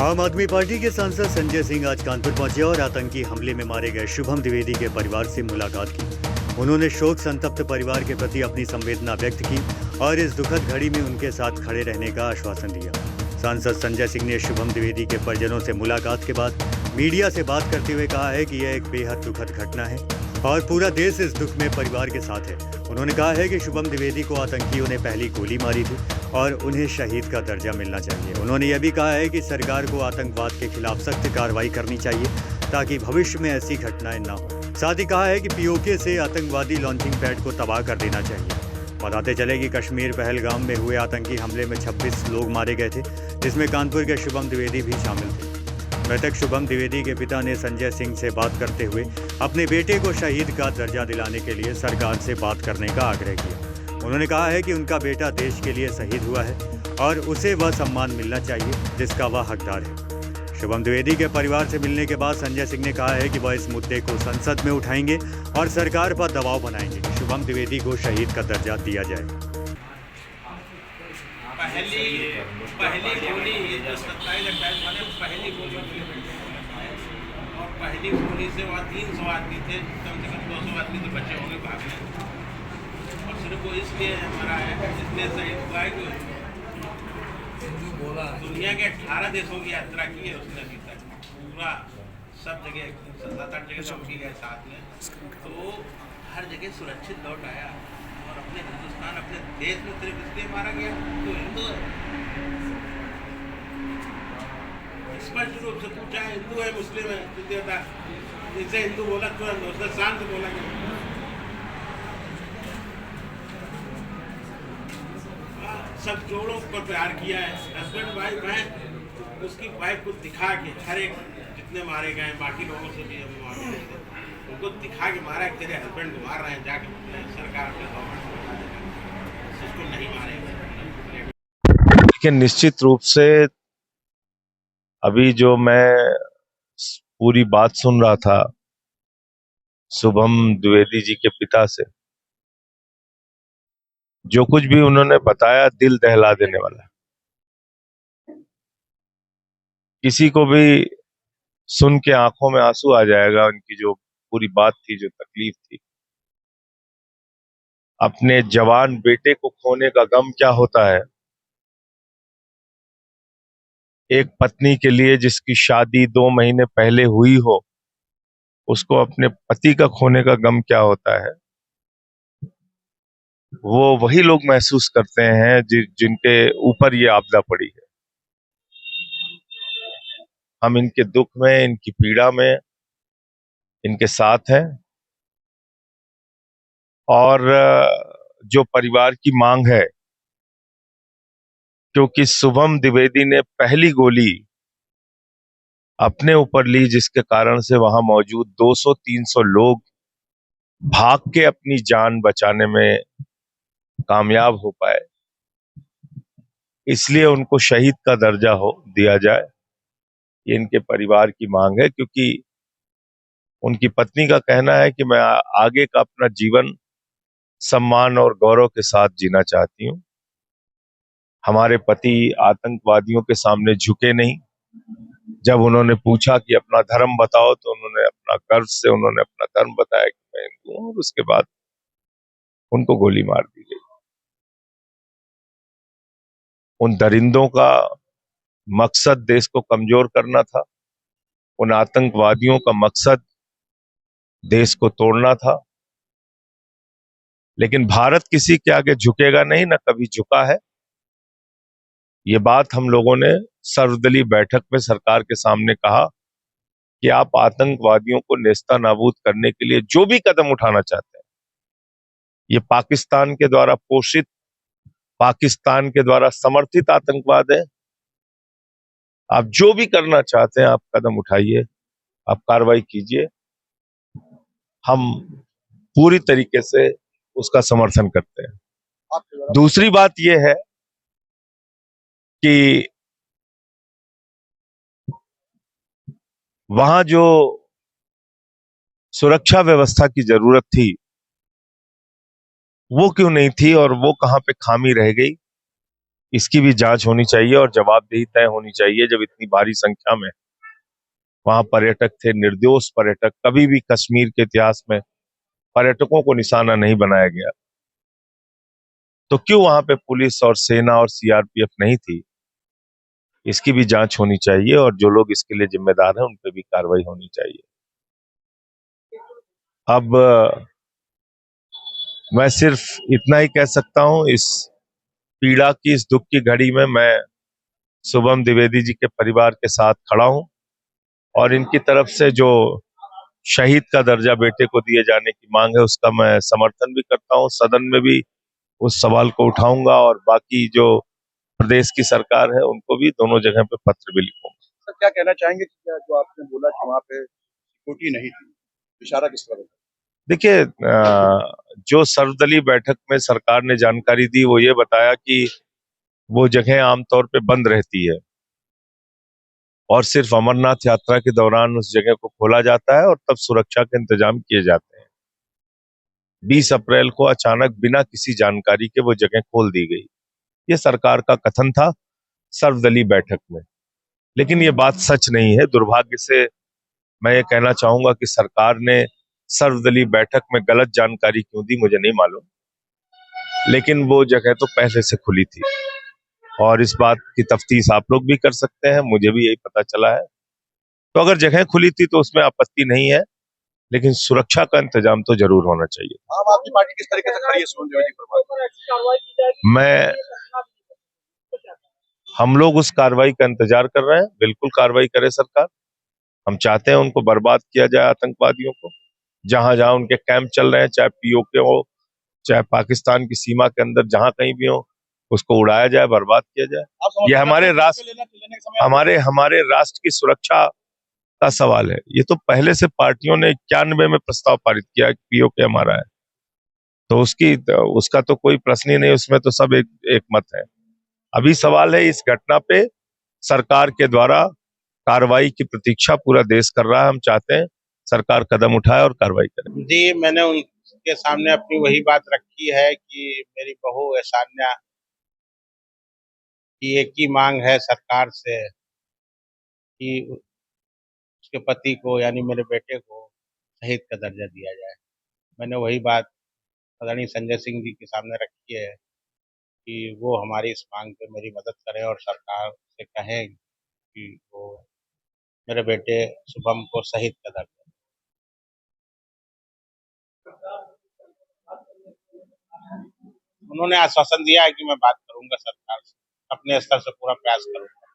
आम आदमी पार्टी के सांसद संजय सिंह आज कानपुर पहुंचे और आतंकी हमले में मारे गए शुभम द्विवेदी के परिवार से मुलाकात की। उन्होंने शोक संतप्त परिवार के प्रति अपनी संवेदना व्यक्त की और इस दुखद घड़ी में उनके साथ खड़े रहने का आश्वासन दिया। सांसद संजय सिंह ने शुभम द्विवेदी के परिजनों से मुलाकात के बाद मीडिया से बात करते हुए कहा है कि यह एक बेहद दुखद घटना है और पूरा देश इस दुख में परिवार के साथ है। उन्होंने कहा है कि शुभम द्विवेदी को आतंकियों ने पहली गोली मारी थी और उन्हें शहीद का दर्जा मिलना चाहिए। उन्होंने यह भी कहा है कि सरकार को आतंकवाद के खिलाफ सख्त कार्रवाई करनी चाहिए ताकि भविष्य में ऐसी घटनाएं न हो। साथ ही कहा है कि पीओके से आतंकवादी लॉन्चिंग पैड को तबाह कर देना चाहिए। बताते चले कि कश्मीर पहलगाम में हुए आतंकी हमले में 26 लोग मारे गए थे, जिसमें कानपुर के शुभम द्विवेदी भी शामिल थे। मृतक शुभम द्विवेदी के पिता ने संजय सिंह से बात करते हुए अपने बेटे को शहीद का दर्जा दिलाने के लिए सरकार से बात करने का आग्रह किया। उन्होंने कहा है कि उनका बेटा देश के लिए शहीद हुआ है और उसे वह सम्मान मिलना चाहिए जिसका वह हकदार है। शुभम द्विवेदी के परिवार से मिलने के बाद संजय सिंह ने कहा है कि वह इस मुद्दे को संसद में उठाएंगे और सरकार पर दबाव बनाएंगे कि शुभम द्विवेदी को शहीद का दर्जा दिया जाए। पहली गोली जो 27 मैंने पहली गोली और पहली गोली से वहाँ 300 आदमी थे, कम से कम 200 आदमी तो बचे होंगे भागने, और सिर्फ वो इसलिए हमारा है इसलिए शहीद हुआ है कि दुनिया के 18 देशों की यात्रा की है उसने अभी तक, पूरा सब जगह 7-8 जगह तो उनकी गए साथ में, तो हर जगह सुरक्षित लौट आया। और अपने हिंदुस्तान अपने देश में सिर्फ इसलिए मारा गया तो हिंदू है, स्पष्ट रूप से पूछा है हिंदू है मुस्लिम है, जिससे हिंदू बोला तुरंत उसने शांत बोला गया। सब जोड़ों पर प्यार किया है, हस्बैंड वाइफ है, उसकी वाइफ को दिखा के हर एक जितने मारे गए बाकी लोगों से भी हम मारे गए उनको दिखा के मारा, तेरे हस्बैंड को मार रहे हैं, जाके सरकार अपने गवर्नमेंट उसको नहीं मारेंगे। लेकिन निश्चित रूप से अभी जो मैं पूरी बात सुन रहा था शुभम द्विवेदी जी के पिता से, जो कुछ भी उन्होंने बताया दिल दहला देने वाला। किसी को भी सुन के आंखों में आंसू आ जाएगा। उनकी जो पूरी बात थी, जो तकलीफ थी, अपने जवान बेटे को खोने का गम क्या होता है, एक पत्नी के लिए जिसकी शादी 2 महीने पहले हुई हो, उसको अपने पति का खोने का गम क्या होता है, वो वही लोग महसूस करते हैं जिनके ऊपर ये आपदा पड़ी है। हम इनके दुख में, इनकी पीड़ा में इनके साथ हैं, और जो परिवार की मांग है, क्योंकि शुभम द्विवेदी ने पहली गोली अपने ऊपर ली, जिसके कारण से वहां मौजूद 200-300 लोग भाग के अपनी जान बचाने में कामयाब हो पाए, इसलिए उनको शहीद का दर्जा दिया जाए। ये इनके परिवार की मांग है, क्योंकि उनकी पत्नी का कहना है कि मैं आगे का अपना जीवन सम्मान और गौरव के साथ जीना चाहती हूँ। हमारे पति आतंकवादियों के सामने झुके नहीं। जब उन्होंने पूछा कि अपना धर्म बताओ, तो उन्होंने अपना गर्व से उन्होंने अपना धर्म बताया कि मैं हिंदू हूं, और उसके बाद उनको गोली मार दी गई। उन दरिंदों का मकसद देश को कमजोर करना था, उन आतंकवादियों का मकसद देश को तोड़ना था। लेकिन भारत किसी के आगे झुकेगा नहीं, न कभी झुका है। ये बात हम लोगों ने सर्वदलीय बैठक में सरकार के सामने कहा कि आप आतंकवादियों को नेस्तनाबूद करने के लिए जो भी कदम उठाना चाहते हैं, ये पाकिस्तान के द्वारा पोषित, पाकिस्तान के द्वारा समर्थित आतंकवाद है। आप जो भी करना चाहते हैं, आप कदम उठाइए, आप कार्रवाई कीजिए। हम पूरी तरीके से उसका समर्थन करते हैं। दूसरी बात यह है कि वहां जो सुरक्षा व्यवस्था की जरूरत थी, वो क्यों नहीं थी और वो कहां पे खामी रह गई, इसकी भी जांच होनी चाहिए और जवाबदेही तय होनी चाहिए। जब इतनी भारी संख्या में वहां पर्यटक थे, निर्दोष पर्यटक, कभी भी कश्मीर के इतिहास में पर्यटकों को निशाना नहीं बनाया गया, तो क्यों वहां पे पुलिस और सेना और सीआरपीएफ नहीं थी? इसकी भी जांच होनी चाहिए और जो लोग इसके लिए जिम्मेदार हैं उन पे भी कार्रवाई होनी चाहिए। अब मैं सिर्फ इतना ही कह सकता हूं, इस पीड़ा की, इस दुख की घड़ी में मैं शुभम द्विवेदी जी के परिवार के साथ खड़ा हूं और इनकी तरफ से जो शहीद का दर्जा बेटे को दिए जाने की मांग है उसका मैं समर्थन भी करता हूं। सदन में भी उस सवाल को उठाऊंगा और बाकी जो प्रदेश की सरकार है उनको भी दोनों जगह पे पत्र भी लिखूंगा। सर क्या कहना चाहेंगे कि क्या जो आपने बोला कि वहाँ पे सिक्योरिटी नहीं थी, इशारा किस तरह का? देखिए, जो सर्वदलीय बैठक में सरकार ने जानकारी दी वो ये बताया कि वो जगह आमतौर पे बंद रहती है और सिर्फ अमरनाथ यात्रा के दौरान उस जगह को खोला जाता है और तब सुरक्षा के इंतजाम किए जाते हैं। 20 अप्रैल को अचानक बिना किसी जानकारी के वो जगह खोल दी गई, ये सरकार का कथन था सर्वदलीय बैठक में, लेकिन ये बात सच नहीं है। दुर्भाग्य से मैं ये कहना चाहूंगा कि सरकार ने सर्वदलीय बैठक में गलत जानकारी क्यों दी मुझे नहीं मालूम, लेकिन वो जगह तो पहले से खुली थी और इस बात की तफ्तीश आप लोग भी कर सकते हैं, मुझे भी यही पता चला है। तो अगर जगह खुली थी तो उसमें आपत्ति नहीं है, लेकिन सुरक्षा का इंतजाम तो जरूर होना चाहिए। आम आदमी पार्टी किस तरीके से खड़ी है सोन द्विवेदी परिवार पर? मैं हम लोग उस कार्रवाई का इंतजार कर रहे हैं, बिल्कुल कार्रवाई करे सरकार। हम चाहते हैं उनको बर्बाद किया जाए, आतंकवादियों को, जहां जहां उनके कैंप चल रहे हैं, चाहे पीओके हो, चाहे पाकिस्तान की सीमा के अंदर जहां कहीं भी हो, उसको उड़ाया जाए, बर्बाद किया जाए। आप समझते ये हैं हमारे कि राष्ट्र लेने के समय हमारे राष्ट्र की सुरक्षा का सवाल है। ये तो पहले से पार्टियों ने 91 में प्रस्ताव पारित किया कि पीओके हमारा है, तो उसका तो कोई प्रश्न ही नहीं, उसमें तो सब एक मत है। अभी सवाल है इस घटना पे सरकार के द्वारा कार्रवाई की प्रतीक्षा पूरा देश कर रहा है। हम चाहते हैं सरकार कदम उठाए और कार्रवाई करे। जी, मैंने उनके सामने अपनी वही बात रखी है कि मेरी बहू ऐशान्या की एक ही मांग है सरकार से कि उसके पति को यानी मेरे बेटे को शहीद का दर्जा दिया जाए। मैंने वही बात आदरणीय संजय सिंह जी के सामने रखी है कि वो हमारी इस मांग पे मेरी मदद करें और सरकार से कहें कि वो मेरे बेटे शुभम को शहीद का दर्जा दें। उन्होंने आश्वासन दिया है कि मैं बात करूंगा सरकार से, अपने स्तर से पूरा प्रयास करूंगा।